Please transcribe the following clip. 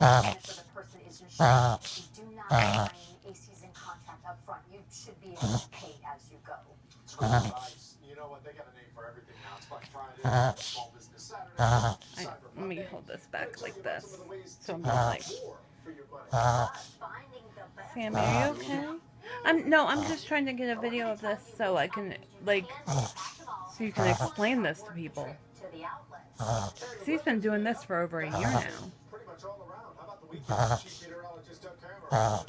And so the person is insured. You do not sign a season contract up front. You should be able to pay as you go. Nice. You know what? They got a name for everything now. It's Black Friday, Small Business Saturday, Cyber Let me Monday. hold this Let me back tell like you about this. some of the ways So to I'm get not like, more for your money. Finding the best Sammy, are you okay? I'm just trying to get a video of this so I can, like, so you can explain this to people. to the outlet. Because he's been doing this for over a year now. Pretty much all around. How about the weekend? Chief Meteorologist Doug Kramer.